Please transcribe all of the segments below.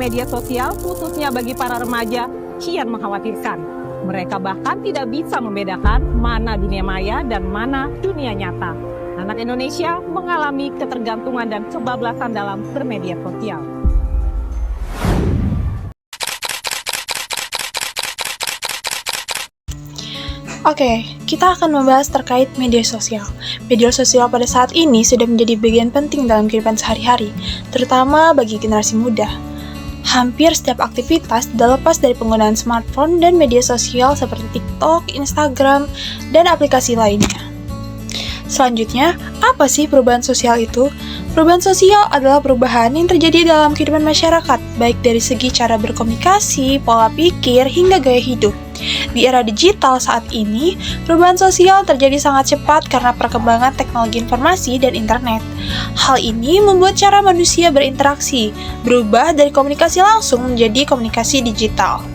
media sosial, khususnya bagi para remaja, kian mengkhawatirkan. Mereka bahkan tidak bisa membedakan mana dunia maya dan mana dunia nyata. Anak Indonesia mengalami ketergantungan dan kebablasan dalam bermedia sosial. Oke, kita akan membahas terkait media sosial. Media sosial pada saat ini sudah menjadi bagian penting dalam kehidupan sehari-hari, terutama bagi generasi muda. Hampir setiap aktivitas tidak lepas dari penggunaan smartphone dan media sosial seperti TikTok, Instagram, dan aplikasi lainnya. Selanjutnya, apa sih perubahan sosial itu? Perubahan sosial adalah perubahan yang terjadi dalam kehidupan masyarakat, baik dari segi cara berkomunikasi, pola pikir, hingga gaya hidup. Di era digital saat ini, perubahan sosial terjadi sangat cepat karena perkembangan teknologi informasi dan internet. Hal ini membuat cara manusia berinteraksi berubah dari komunikasi langsung menjadi komunikasi digital.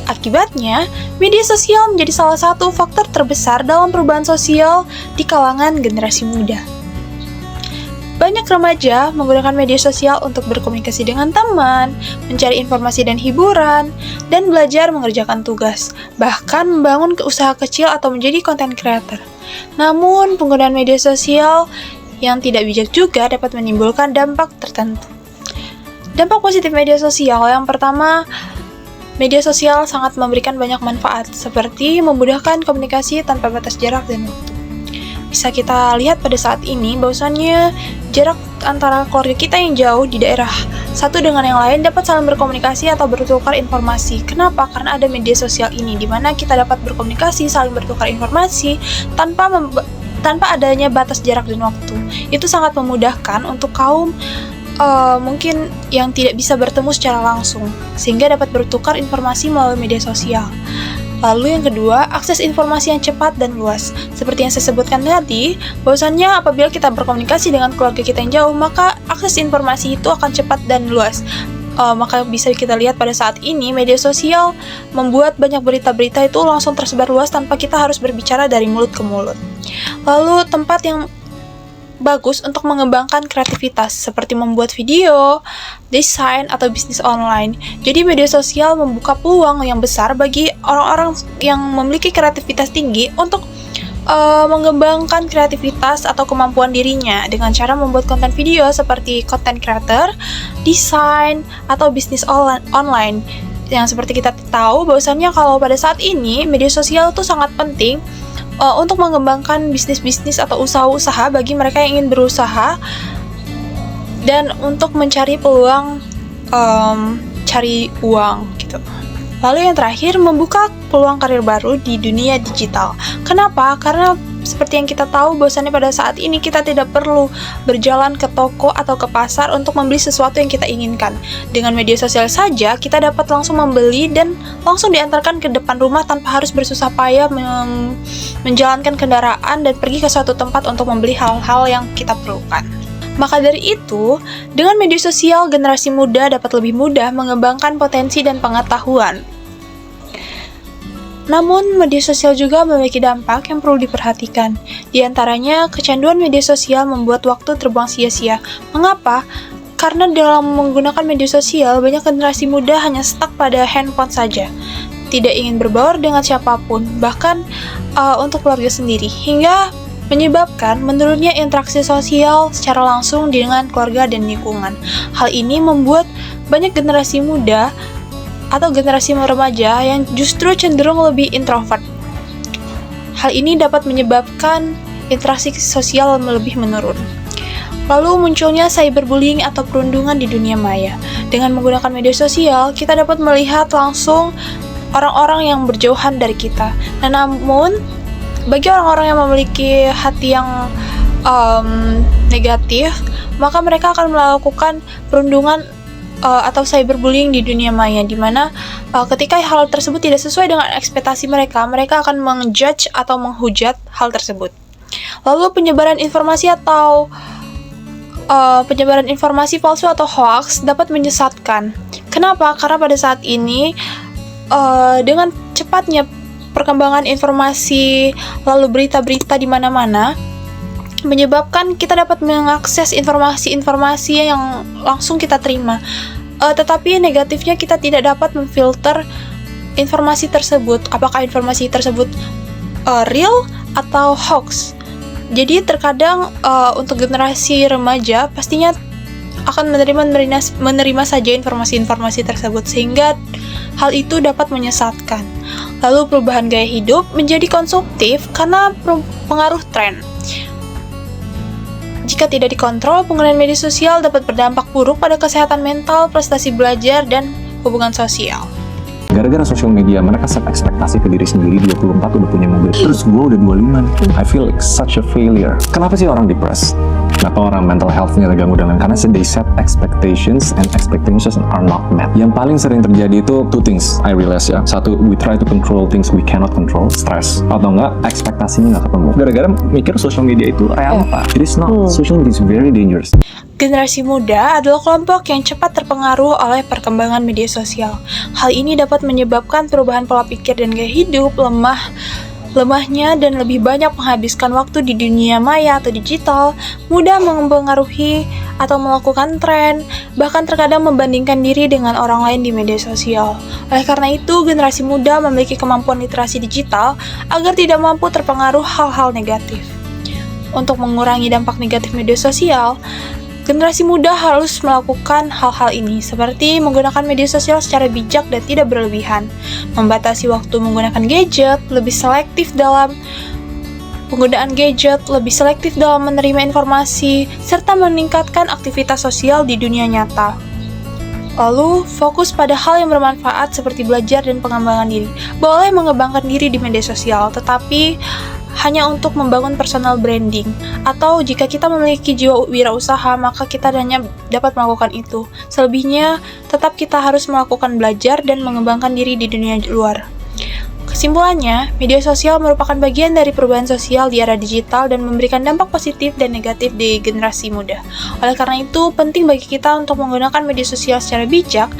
Akibatnya, media sosial menjadi salah satu faktor terbesar dalam perubahan sosial di kalangan generasi muda. Banyak remaja menggunakan media sosial untuk berkomunikasi dengan teman, mencari informasi dan hiburan, dan belajar mengerjakan tugas, bahkan membangun usaha kecil atau menjadi content creator. Namun, penggunaan media sosial yang tidak bijak juga dapat menimbulkan dampak tertentu. Dampak positif media sosial yang pertama, media sosial sangat memberikan banyak manfaat, seperti memudahkan komunikasi tanpa batas jarak dan waktu. Bisa kita lihat pada saat ini bahwasannya jarak antara keluarga kita yang jauh di daerah satu dengan yang lain dapat saling berkomunikasi atau bertukar informasi. Kenapa? Karena ada media sosial ini, di mana kita dapat berkomunikasi, saling bertukar informasi tanpa adanya batas jarak dan waktu. Itu sangat memudahkan untuk kaum mungkin yang tidak bisa bertemu secara langsung, sehingga dapat bertukar informasi melalui media sosial. Lalu yang kedua, akses informasi yang cepat dan luas. Seperti yang saya sebutkan tadi, bahwasannya apabila kita berkomunikasi dengan keluarga kita yang jauh, maka akses informasi itu akan cepat dan luas. Maka bisa kita lihat pada saat ini, media sosial membuat banyak berita-berita itu langsung tersebar luas tanpa kita harus berbicara dari mulut ke mulut. Lalu tempat yang bagus untuk mengembangkan kreativitas seperti membuat video, desain, atau bisnis online. Jadi media sosial membuka peluang yang besar bagi orang-orang yang memiliki kreativitas tinggi untuk mengembangkan kreativitas atau kemampuan dirinya dengan cara membuat konten video seperti content creator, desain, atau bisnis online. Yang seperti kita tahu bahwasannya kalau pada saat ini media sosial itu sangat penting untuk mengembangkan bisnis-bisnis atau usaha-usaha bagi mereka yang ingin berusaha dan untuk mencari peluang cari uang gitu. Lalu yang terakhir, membuka peluang karir baru di dunia digital. Kenapa? Karena seperti yang kita tahu bahwasannya pada saat ini kita tidak perlu berjalan ke toko atau ke pasar untuk membeli sesuatu yang kita inginkan. Dengan media sosial saja kita dapat langsung membeli dan langsung diantarkan ke depan rumah tanpa harus bersusah payah menjalankan kendaraan dan pergi ke suatu tempat untuk membeli hal-hal yang kita perlukan. Maka dari itu, dengan media sosial generasi muda dapat lebih mudah mengembangkan potensi dan pengetahuan. Namun, media sosial juga memiliki dampak yang perlu diperhatikan. Di antaranya, kecanduan media sosial membuat waktu terbuang sia-sia. Mengapa? Karena dalam menggunakan media sosial, banyak generasi muda hanya stuck pada handphone saja. Tidak ingin berbaur dengan siapapun, bahkan untuk keluarga sendiri, hingga menyebabkan menurunnya interaksi sosial secara langsung dengan keluarga dan lingkungan. Hal ini membuat banyak generasi muda atau generasi remaja yang justru cenderung lebih introvert. Hal ini dapat menyebabkan interaksi sosial lebih menurun. Lalu munculnya cyberbullying atau perundungan di dunia maya. Dengan menggunakan media sosial, kita dapat melihat langsung orang-orang yang berjauhan dari kita. Namun, bagi orang-orang yang memiliki hati yang negatif, maka mereka akan melakukan perundungan atau cyberbullying di dunia maya, di mana ketika hal tersebut tidak sesuai dengan ekspektasi mereka, mereka akan menjudge atau menghujat hal tersebut. Lalu penyebaran informasi palsu atau hoax dapat menyesatkan. Kenapa? Karena pada saat ini dengan cepatnya perkembangan informasi lalu berita-berita di mana-mana menyebabkan kita dapat mengakses informasi-informasi yang langsung kita terima. Tetapi negatifnya kita tidak dapat memfilter informasi tersebut, apakah informasi tersebut real atau hoax. Jadi terkadang untuk generasi remaja pastinya akan menerima saja informasi-informasi tersebut, sehingga hal itu dapat menyesatkan. Lalu perubahan gaya hidup menjadi konsumtif karena pengaruh tren. Jika tidak dikontrol, penggunaan media sosial dapat berdampak buruk pada kesehatan mental, prestasi belajar, dan hubungan sosial. Gara-gara sosial media, mereka set ekspektasi ke diri sendiri, 24 udah punya mobil. Terus gue udah 25 nih. I feel like such a failure. Kenapa sih orang depressed? Kenapa orang mental health-nya terganggu dan lain? Karena they set expectations and expectations are not met. Yang paling sering terjadi itu two things, I realize ya. Satu, we try to control things we cannot control, stress. Atau enggak, ekspektasinya nggak ketemu. Gara-gara mikir sosial media itu realita. It is not. Social media is very dangerous. Generasi muda adalah kelompok yang cepat terpengaruh oleh perkembangan media sosial. Hal ini dapat menyebabkan perubahan pola pikir dan gaya hidup, lemahnya dan lebih banyak menghabiskan waktu di dunia maya atau digital, mudah mempengaruhi atau melakukan tren, bahkan terkadang membandingkan diri dengan orang lain di media sosial. Oleh karena itu, generasi muda memiliki kemampuan literasi digital agar tidak mampu terpengaruh hal-hal negatif. Untuk mengurangi dampak negatif media sosial, generasi muda harus melakukan hal-hal ini, seperti menggunakan media sosial secara bijak dan tidak berlebihan, membatasi waktu menggunakan gadget, lebih selektif dalam penggunaan gadget, lebih selektif dalam menerima informasi, serta meningkatkan aktivitas sosial di dunia nyata. Lalu, fokus pada hal yang bermanfaat seperti belajar dan pengembangan diri. Boleh mengembangkan diri di media sosial, tetapi hanya untuk membangun personal branding, atau jika kita memiliki jiwa wirausaha, maka kita hanya dapat melakukan itu. Selebihnya, tetap kita harus melakukan belajar dan mengembangkan diri di dunia luar. Kesimpulannya, media sosial merupakan bagian dari perubahan sosial di era digital dan memberikan dampak positif dan negatif di generasi muda. Oleh karena itu, penting bagi kita untuk menggunakan media sosial secara bijak